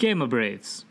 Gamer Braves.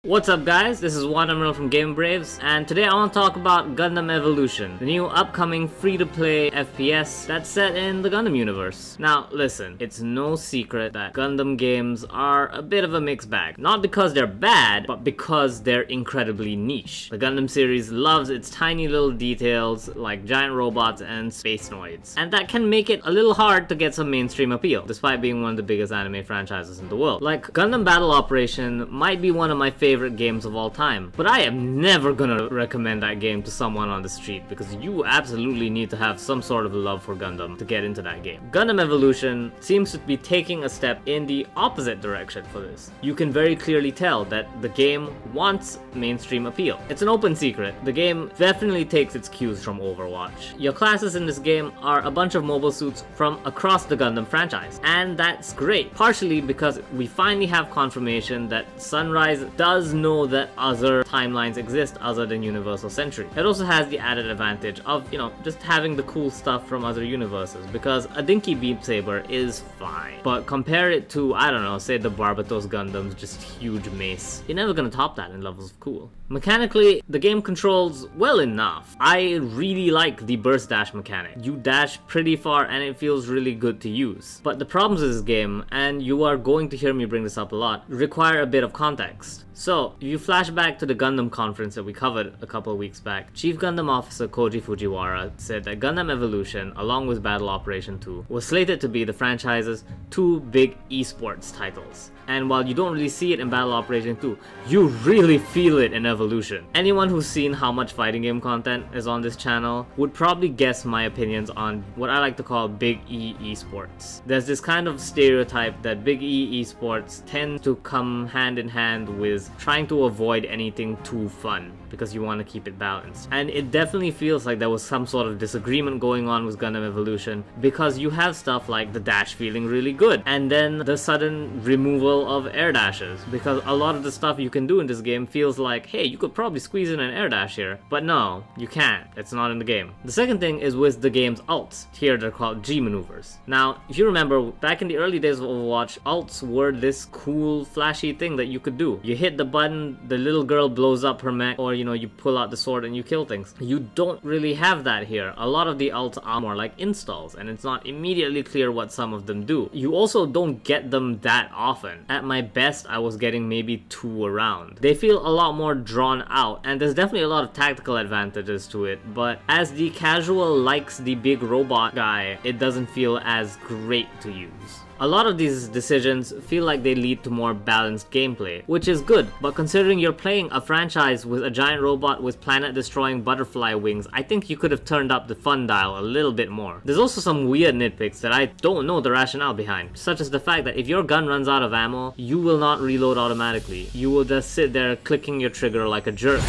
What's up guys, this is Watermelon from Game Braves, and today I want to talk about Gundam Evolution, the new upcoming free-to-play FPS that's set in the Gundam universe. Now listen, it's no secret that Gundam games are a bit of a mixed bag. Not because they're bad, but because they're incredibly niche. The Gundam series loves its tiny little details like giant robots and space noids, and that can make it a little hard to get some mainstream appeal, despite being one of the biggest anime franchises in the world. Like, Gundam Battle Operation might be one of my favorite games of all time, but I am never gonna recommend that game to someone on the street because you absolutely need to have some sort of love for Gundam to get into that game. Gundam Evolution seems to be taking a step in the opposite direction for this. You can very clearly tell that the game wants mainstream appeal. It's an open secret. The game definitely takes its cues from Overwatch. Your classes in this game are a bunch of mobile suits from across the Gundam franchise, and that's great, partially because we finally have confirmation that Sunrise does know that other timelines exist other than Universal Century. It also has the added advantage of, just having the cool stuff from other universes, because a dinky beam saber is fine, but compare it to, I don't know, say the Barbatos Gundam's just huge mace. You're never gonna top that in levels of cool. Mechanically, the game controls well enough. I really like the burst dash mechanic. You dash pretty far and it feels really good to use. But the problems with this game, and you are going to hear me bring this up a lot, require a bit of context. So, if you flash back to the Gundam conference that we covered a couple of weeks back, Chief Gundam Officer Koji Fujiwara said that Gundam Evolution, along with Battle Operation 2, was slated to be the franchise's two big esports titles. And while you don't really see it in Battle Operation 2, you really feel it in Evolution. Anyone who's seen how much fighting game content is on this channel would probably guess my opinions on what I like to call Big E esports. There's this kind of stereotype that Big E esports tend to come hand in hand with trying to avoid anything too fun, because you want to keep it balanced. And it definitely feels like there was some sort of disagreement going on with Gundam Evolution, because you have stuff like the dash feeling really good, and then the sudden removal of air dashes, because a lot of the stuff you can do in this game feels like, hey, you could probably squeeze in an air dash here, but no, you can't. It's not in the game. The second thing is with the game's ults. Here they're called G maneuvers. Now, if you remember, back in the early days of Overwatch, ults were this cool, flashy thing that you could do. You hit the button, the little girl blows up her mech, or you pull out the sword and you kill things. You don't really have that here. A lot of the ults are more like installs, and it's not immediately clear what some of them do. You also don't get them that often. At my best, I was getting maybe 2 around. They feel a lot more drawn out, and there's definitely a lot of tactical advantages to it, but as the casual likes the big robot guy, it doesn't feel as great to use. A lot of these decisions feel like they lead to more balanced gameplay, which is good, but considering you're playing a franchise with a giant robot with planet-destroying butterfly wings, I think you could have turned up the fun dial a little bit more. There's also some weird nitpicks that I don't know the rationale behind, such as the fact that if your gun runs out of ammo, you will not reload automatically. You will just sit there clicking your trigger like a jerk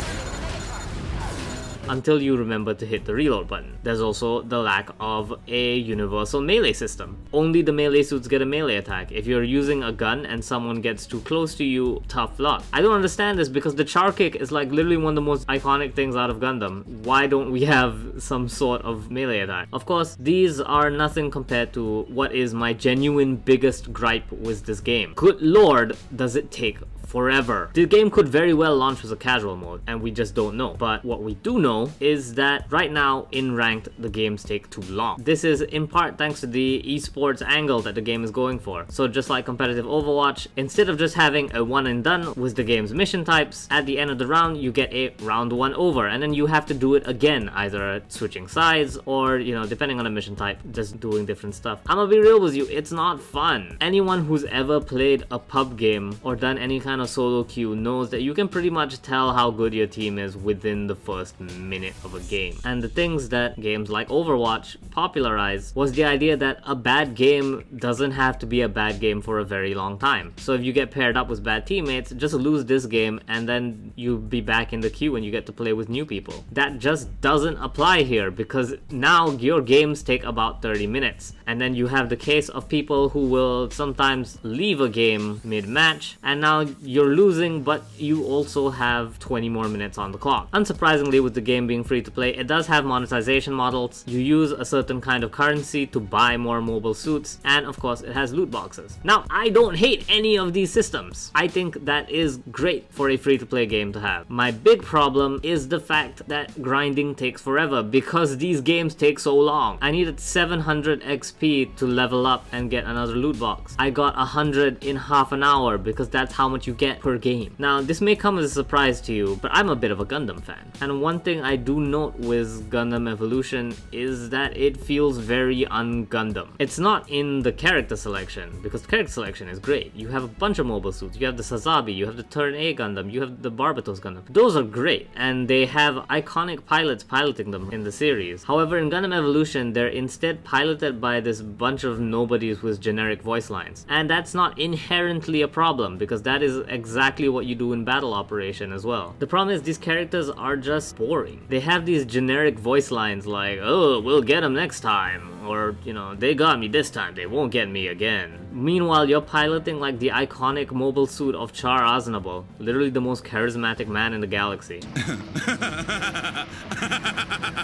until you remember to hit the reload button. There's also the lack of a universal melee system. Only the melee suits get a melee attack. If you're using a gun and someone gets too close to you, tough luck. I don't understand this, because the char kick is like literally one of the most iconic things out of Gundam. Why don't we have some sort of melee attack? Of course, these are nothing compared to what is my genuine biggest gripe with this game. Good lord, does it take forever. The game could very well launch with a casual mode, and we just don't know. But what we do know is that right now, in ranked, the games take too long. This is in part thanks to the esports angle that the game is going for. So just like competitive Overwatch, instead of just having a one and done with the game's mission types, at the end of the round you get a round 1 over, and then you have to do it again, either switching sides or, depending on the mission type, just doing different stuff. I'm gonna be real with you, it's not fun. Anyone who's ever played a pub game or done any kind of solo queue knows that you can pretty much tell how good your team is within the first minute of a game. And the things that games like Overwatch popularized was the idea that a bad game doesn't have to be a bad game for a very long time. So if you get paired up with bad teammates, just lose this game and then you'll be back in the queue and you get to play with new people. That just doesn't apply here, because now your games take about 30 minutes. And then you have the case of people who will sometimes leave a game mid-match, and now you're losing, but you also have 20 more minutes on the clock. Unsurprisingly, with the game being free to play, it does have monetization collection models, you use a certain kind of currency to buy more mobile suits, and of course it has loot boxes. Now, I don't hate any of these systems. I think that is great for a free-to-play game to have. My big problem is the fact that grinding takes forever because these games take so long. I needed 700 XP to level up and get another loot box. I got 100 in half an hour because that's how much you get per game. Now, this may come as a surprise to you, but I'm a bit of a Gundam fan. And one thing I do note with Gundam Evolution is that it feels very un-Gundam. It's not in the character selection, because the character selection is great. You have a bunch of mobile suits. You have the Sazabi, you have the Turn A Gundam, you have the Barbatos Gundam. Those are great, and they have iconic pilots piloting them in the series. However, in Gundam Evolution, they're instead piloted by this bunch of nobodies with generic voice lines. And that's not inherently a problem, because that is exactly what you do in Battle Operation as well. The problem is these characters are just boring. They have these generic voice lines like, oh, we'll get them next time, or, you know, they got me this time, they won't get me again. Meanwhile, you're piloting like the iconic mobile suit of Char Aznavour, literally the most charismatic man in the galaxy.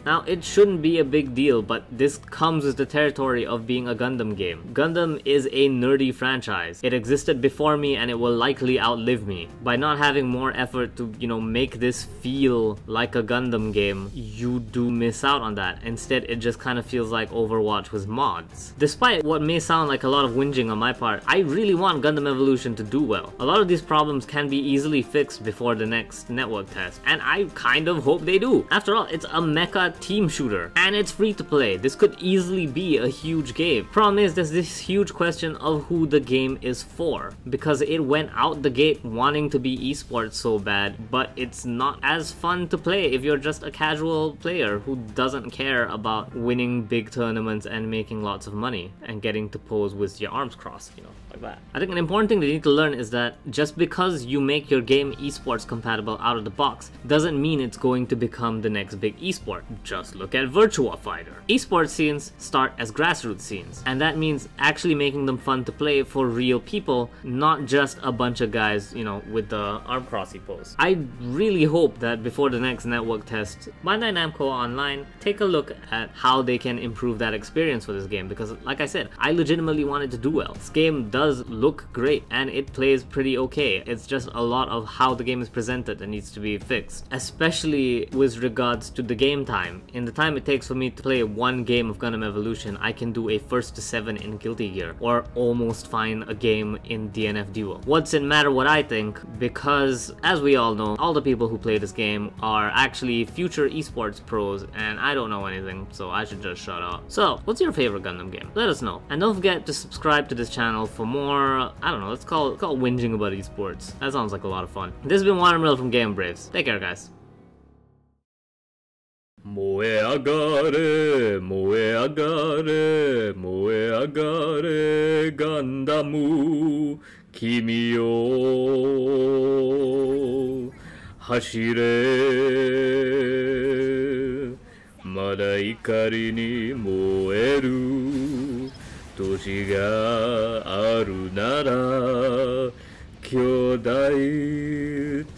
Now, it shouldn't be a big deal, but this comes with the territory of being a Gundam game. Gundam is a nerdy franchise. It existed before me and it will likely outlive me. By not having more effort to, you know, make this feel like a Gundam game, you do miss out on that. Instead, it just kind of feels like Overwatch with mods. Despite what may sound like a lot of whinging on my part, I really want Gundam Evolution to do well. A lot of these problems can be easily fixed before the next network test, and I kind of hope they do. After all, it's a mecha team shooter, and it's free to play. This could easily be a huge game. Problem is, there's this huge question of who the game is for, because it went out the gate wanting to be esports so bad, but it's not as fun to play if you're just a casual player who doesn't care about winning big tournaments and making lots of money and getting to pose with your arms crossed, you know, like that. I think an important thing that you need to learn is that just because you make your game esports compatible out of the box doesn't mean it's going to become the next big esport. Just look at Virtua Fighter. Esports scenes start as grassroots scenes, and that means actually making them fun to play for real people, not just a bunch of guys, you know, with the arm crossy pose. I really hope that before the next network test, Bandai Namco Online take a look at how they can improve that experience for this game, because like I said, I legitimately want it to do well. This game does look great and it plays pretty okay. It's just a lot of how the game is presented that needs to be fixed, especially with regards to the game time. In the time it takes for me to play one game of Gundam Evolution, I can do a 1st to 7 in Guilty Gear, or almost find a game in DNF Duo. What's it matter what I think? Because, as we all know, all the people who play this game are actually future esports pros, and I don't know anything, so I should just shut up. So, what's your favorite Gundam game? Let us know. And don't forget to subscribe to this channel for more, I don't know, let's call it whinging about esports. That sounds like a lot of fun. This has been Watermill from Game Braves. Take care, guys. 燃え上がれ燃え上がれ燃え上がれガンダム君よ走れまだ怒りに燃える年があるなら兄弟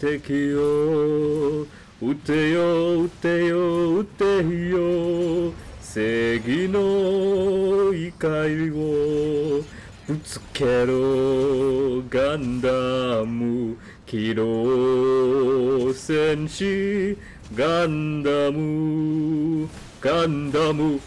敵よ撃てよ撃てよ撃てよ正義の怒りをぶつけろガンダム機動戦士ガンダムガンダム